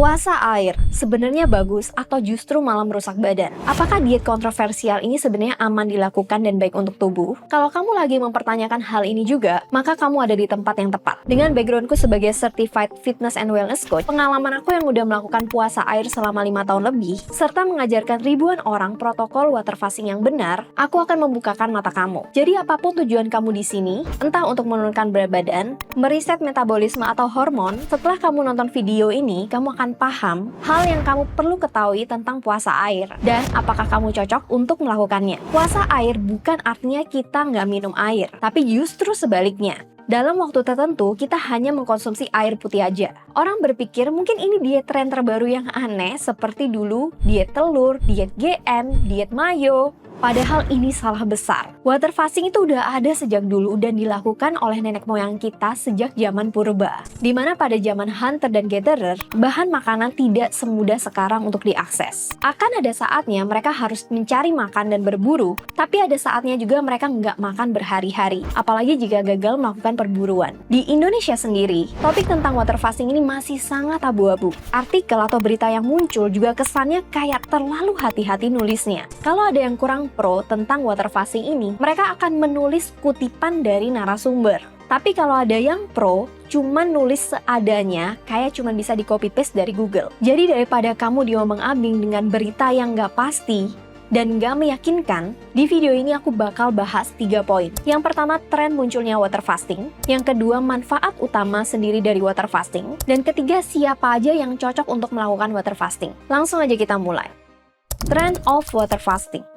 Puasa air sebenarnya bagus atau justru malah merusak badan? Apakah diet kontroversial ini sebenarnya aman dilakukan dan baik untuk tubuh? Kalau kamu lagi mempertanyakan hal ini juga, maka kamu ada di tempat yang tepat. Dengan backgroundku sebagai Certified Fitness and Wellness Coach, pengalaman aku yang udah melakukan puasa air selama 5 tahun lebih, serta mengajarkan ribuan orang protokol water fasting yang benar, aku akan membukakan mata kamu. Jadi apapun tujuan kamu di sini, entah untuk menurunkan berat badan, meriset metabolisme atau hormon, setelah kamu nonton video ini, kamu akan paham hal yang kamu perlu ketahui tentang puasa air dan apakah kamu cocok untuk melakukannya. Puasa air bukan artinya kita nggak minum air, tapi justru sebaliknya. Dalam waktu tertentu, kita hanya mengkonsumsi air putih aja. Orang berpikir mungkin ini diet tren terbaru yang aneh seperti dulu diet telur, diet GM, diet mayo. Padahal ini salah besar. Water fasting itu udah ada sejak dulu dan dilakukan oleh nenek moyang kita sejak zaman purba. Dimana pada zaman hunter dan gatherer, bahan makanan tidak semudah sekarang untuk diakses. Akan ada saatnya mereka harus mencari makan dan berburu, tapi ada saatnya juga mereka nggak makan berhari-hari, apalagi jika gagal melakukan perburuan. Di Indonesia sendiri, topik tentang water fasting ini masih sangat abu-abu. Artikel atau berita yang muncul juga kesannya kayak terlalu hati-hati nulisnya. Kalau ada yang kurang pro tentang water fasting ini, mereka akan menulis kutipan dari narasumber. Tapi kalau ada yang pro, cuman nulis seadanya, kayak cuman bisa di copy paste dari Google. Jadi daripada kamu diombang-ambing dengan berita yang nggak pasti dan nggak meyakinkan, di video ini aku bakal bahas 3 poin. Yang pertama, tren munculnya water fasting. Yang kedua, manfaat utama sendiri dari water fasting. Dan ketiga, siapa aja yang cocok untuk melakukan water fasting. Langsung aja kita mulai. Trend of water fasting.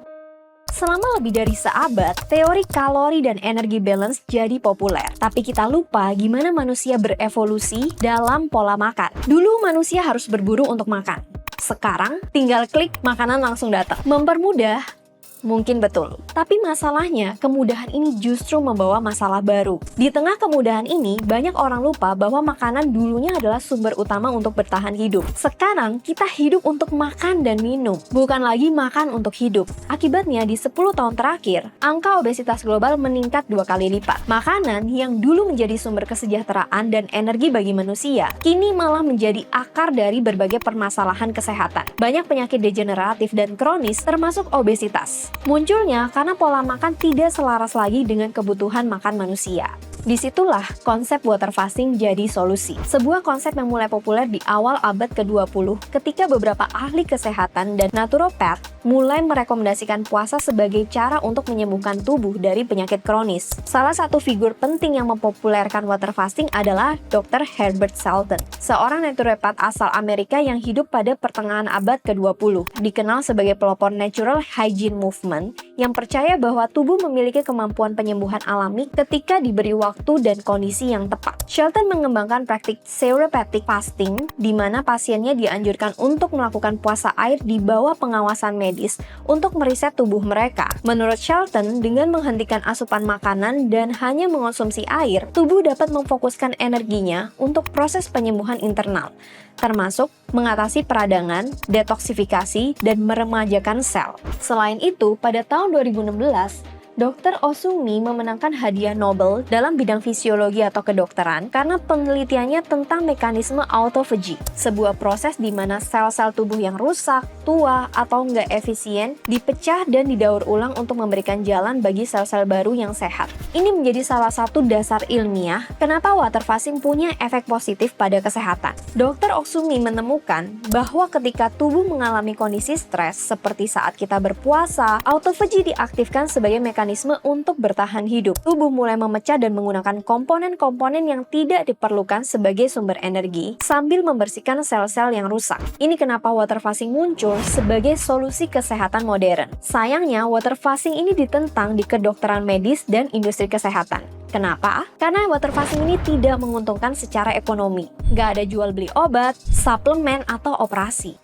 Selama lebih dari seabad, teori kalori dan energi balance jadi populer. Tapi kita lupa gimana manusia berevolusi dalam pola makan. Dulu manusia harus berburu untuk makan. Sekarang tinggal klik makanan langsung datang. Mempermudah? Mungkin betul. Tapi masalahnya, kemudahan ini justru membawa masalah baru. Di tengah kemudahan ini, banyak orang lupa bahwa makanan dulunya adalah sumber utama untuk bertahan hidup. Sekarang, kita hidup untuk makan dan minum, bukan lagi makan untuk hidup. Akibatnya, di 10 tahun terakhir, angka obesitas global meningkat 2 kali lipat. Makanan yang dulu menjadi sumber kesejahteraan dan energi bagi manusia, kini malah menjadi akar dari berbagai permasalahan kesehatan. Banyak penyakit degeneratif dan kronis, termasuk obesitas. Munculnya karena pola makan tidak selaras lagi dengan kebutuhan makan manusia. Disitulah konsep water fasting jadi solusi. Sebuah konsep yang mulai populer di awal abad ke-20 ketika beberapa ahli kesehatan dan naturopath mulai merekomendasikan puasa sebagai cara untuk menyembuhkan tubuh dari penyakit kronis. Salah satu figur penting yang mempopulerkan water fasting adalah Dr. Herbert Shelton, seorang naturopath asal Amerika yang hidup pada pertengahan abad ke-20. Dikenal sebagai pelopor natural hygiene movement yang percaya bahwa tubuh memiliki kemampuan penyembuhan alami ketika diberi waktu dan kondisi yang tepat. Shelton mengembangkan praktik therapeutic fasting, di mana pasiennya dianjurkan untuk melakukan puasa air di bawah pengawasan medis untuk meriset tubuh mereka. Menurut Shelton, dengan menghentikan asupan makanan dan hanya mengonsumsi air, tubuh dapat memfokuskan energinya untuk proses penyembuhan internal, termasuk mengatasi peradangan, detoksifikasi, dan meremajakan sel. Selain itu, pada tahun 2016, Dr. Osumi memenangkan hadiah Nobel dalam bidang fisiologi atau kedokteran karena penelitiannya tentang mekanisme autophagy, sebuah proses di mana sel-sel tubuh yang rusak, tua, atau nggak efisien dipecah dan didaur ulang untuk memberikan jalan bagi sel-sel baru yang sehat. Ini menjadi salah satu dasar ilmiah kenapa water fasting punya efek positif pada kesehatan. Dr. Osumi menemukan bahwa ketika tubuh mengalami kondisi stres seperti saat kita berpuasa, autophagy diaktifkan sebagai mekanisme untuk bertahan hidup. Tubuh mulai memecah dan menggunakan komponen-komponen yang tidak diperlukan sebagai sumber energi sambil membersihkan sel-sel yang rusak. Ini kenapa water fasting muncul sebagai solusi kesehatan modern. Sayangnya, water fasting ini ditentang di kedokteran medis dan industri kesehatan. Kenapa? Karena water fasting ini tidak menguntungkan secara ekonomi. Nggak ada jual beli obat, suplemen, atau operasi.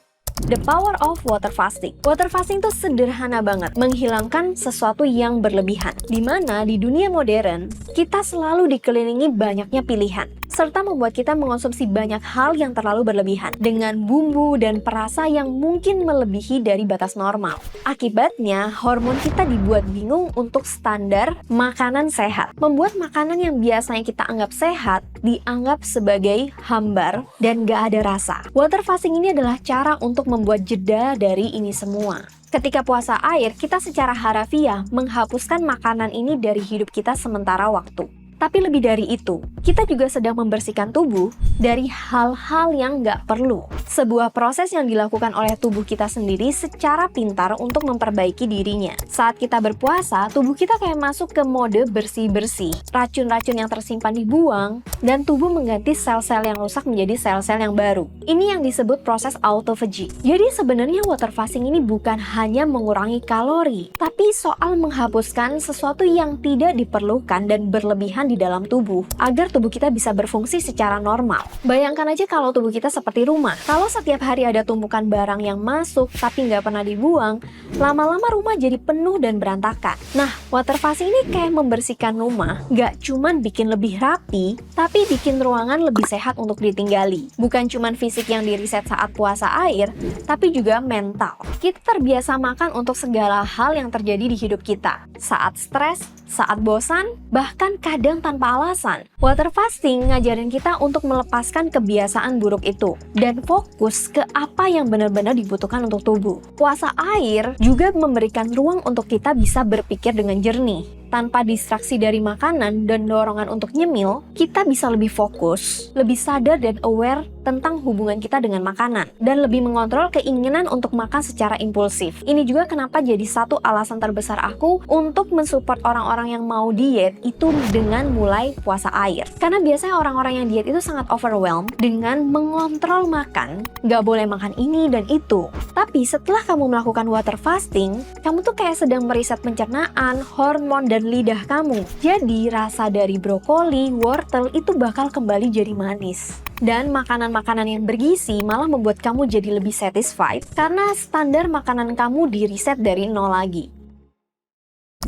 The power of water fasting. Water fasting itu sederhana banget, menghilangkan sesuatu yang berlebihan. Dimana di dunia modern, kita selalu dikelilingi banyaknya pilihan, serta membuat kita mengonsumsi banyak hal yang terlalu berlebihan, dengan bumbu dan perasa yang mungkin melebihi dari batas normal. Akibatnya, hormon kita dibuat bingung untuk standar makanan sehat, membuat makanan yang biasanya kita anggap sehat, dianggap sebagai hambar dan gak ada rasa. Water fasting ini adalah cara untuk membuat jeda dari ini semua. Ketika puasa air, kita secara harafiah menghapuskan makanan ini dari hidup kita sementara waktu. Tapi lebih dari itu, kita juga sedang membersihkan tubuh dari hal-hal yang nggak perlu. Sebuah proses yang dilakukan oleh tubuh kita sendiri secara pintar untuk memperbaiki dirinya. Saat kita berpuasa, tubuh kita kayak masuk ke mode bersih-bersih. Racun-racun yang tersimpan dibuang, dan tubuh mengganti sel-sel yang rusak menjadi sel-sel yang baru. Ini yang disebut proses autophagy. Jadi sebenarnya water fasting ini bukan hanya mengurangi kalori, tapi soal menghapuskan sesuatu yang tidak diperlukan dan berlebihan di dalam tubuh, agar tubuh kita bisa berfungsi secara normal. Bayangkan aja kalau tubuh kita seperti rumah. Kalau setiap hari ada tumpukan barang yang masuk tapi nggak pernah dibuang, lama-lama rumah jadi penuh dan berantakan. Nah, water fasting ini kayak membersihkan rumah, nggak cuman bikin lebih rapi, tapi bikin ruangan lebih sehat untuk ditinggali. Bukan cuman fisik yang diriset saat puasa air, tapi juga mental. Kita terbiasa makan untuk segala hal yang terjadi di hidup kita. Saat stres, saat bosan, bahkan kadang tanpa alasan. Water fasting ngajarin kita untuk melepaskan kebiasaan buruk itu dan fokus ke apa yang benar-benar dibutuhkan untuk tubuh. Puasa air juga memberikan ruang untuk kita bisa berpikir dengan jernih. Tanpa distraksi dari makanan dan dorongan untuk nyemil, kita bisa lebih fokus, lebih sadar dan aware tentang hubungan kita dengan makanan, dan lebih mengontrol keinginan untuk makan secara impulsif. Ini juga kenapa jadi satu alasan terbesar aku untuk mensupport orang-orang yang mau diet itu dengan mulai puasa air. Karena biasanya orang-orang yang diet itu sangat overwhelmed dengan mengontrol makan, nggak boleh makan ini dan itu. Tapi setelah kamu melakukan water fasting, kamu tuh kayak sedang meriset pencernaan, hormon, dan lidah kamu. Jadi rasa dari brokoli, wortel itu bakal kembali jadi manis. Dan makanan-makanan yang bergizi malah membuat kamu jadi lebih satisfied karena standar makanan kamu diriset dari nol lagi.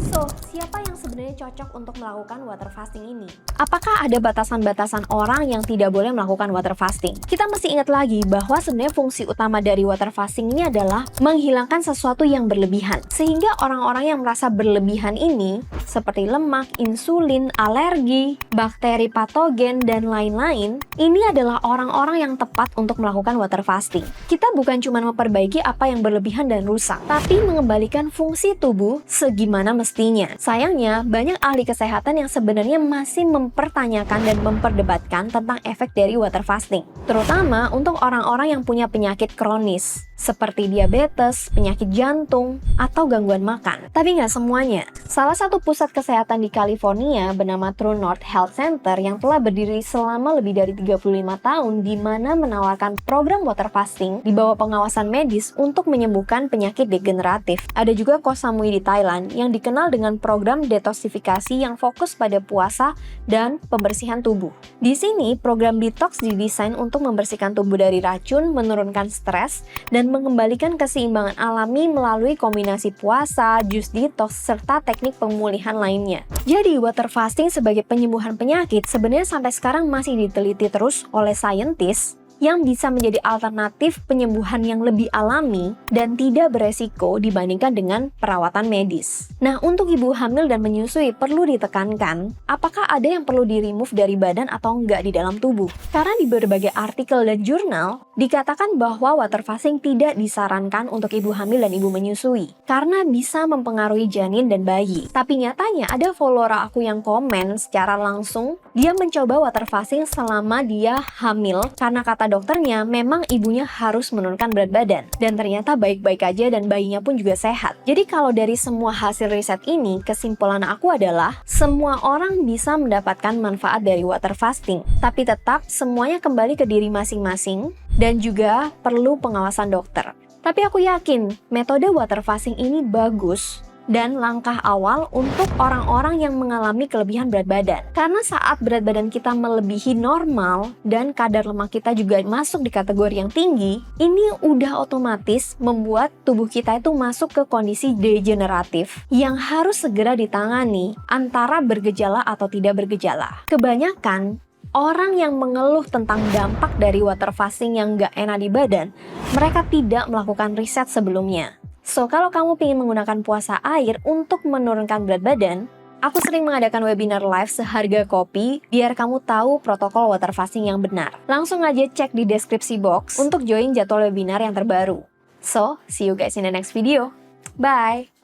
So, siapa yang sebenarnya cocok untuk melakukan water fasting ini? Apakah ada batasan-batasan orang yang tidak boleh melakukan water fasting? Kita mesti ingat lagi bahwa sebenarnya fungsi utama dari water fasting ini adalah menghilangkan sesuatu yang berlebihan. Sehingga orang-orang yang merasa berlebihan ini, seperti lemak, insulin, alergi, bakteri patogen, dan lain-lain, ini adalah orang-orang yang tepat untuk melakukan water fasting. Kita bukan cuma memperbaiki apa yang berlebihan dan rusak, tapi mengembalikan fungsi tubuh segimana mestinya. Sayangnya, banyak ahli kesehatan yang sebenarnya masih mempertanyakan dan memperdebatkan tentang efek dari water fasting, terutama untuk orang-orang yang punya penyakit kronis seperti diabetes, penyakit jantung, atau gangguan makan. Tapi nggak semuanya. Salah satu pusat kesehatan di California bernama True North Health Center yang telah berdiri selama lebih dari 35 tahun di mana menawarkan program water fasting di bawah pengawasan medis untuk menyembuhkan penyakit degeneratif. Ada juga Koh Samui di Thailand yang dikenal dengan program detoksifikasi yang fokus pada puasa dan pembersihan tubuh. Di sini, program detox didesain untuk membersihkan tubuh dari racun, menurunkan stres, dan mengembalikan keseimbangan alami melalui kombinasi puasa, jus detox, serta teknik pemulihan lainnya. Jadi, water fasting sebagai penyembuhan penyakit sebenarnya sampai sekarang masih diteliti terus oleh saintis yang bisa menjadi alternatif penyembuhan yang lebih alami dan tidak beresiko dibandingkan dengan perawatan medis. Nah, untuk ibu hamil dan menyusui perlu ditekankan, apakah ada yang perlu di-remove dari badan atau enggak di dalam tubuh? Karena di berbagai artikel dan jurnal, dikatakan bahwa water fasting tidak disarankan untuk ibu hamil dan ibu menyusui, karena bisa mempengaruhi janin dan bayi. Tapi nyatanya ada follower aku yang komen secara langsung, dia mencoba water fasting selama dia hamil karena kata dokternya memang ibunya harus menurunkan berat badan, dan ternyata baik-baik aja dan bayinya pun juga sehat. Jadi kalau dari semua hasil riset ini, kesimpulan aku adalah semua orang bisa mendapatkan manfaat dari water fasting, tapi tetap semuanya kembali ke diri masing-masing dan juga perlu pengawasan dokter. Tapi aku yakin metode water fasting ini bagus dan langkah awal untuk orang-orang yang mengalami kelebihan berat badan. Karena saat berat badan kita melebihi normal dan kadar lemak kita juga masuk di kategori yang tinggi, ini udah otomatis membuat tubuh kita itu masuk ke kondisi degeneratif yang harus segera ditangani antara bergejala atau tidak bergejala. Kebanyakan orang yang mengeluh tentang dampak dari water fasting yang nggak enak di badan, mereka tidak melakukan riset sebelumnya. So, kalau kamu ingin menggunakan puasa air untuk menurunkan berat badan, aku sering mengadakan webinar live seharga kopi biar kamu tahu protokol water fasting yang benar. Langsung aja cek di deskripsi box untuk join jadwal webinar yang terbaru. So, see you guys in the next video. Bye!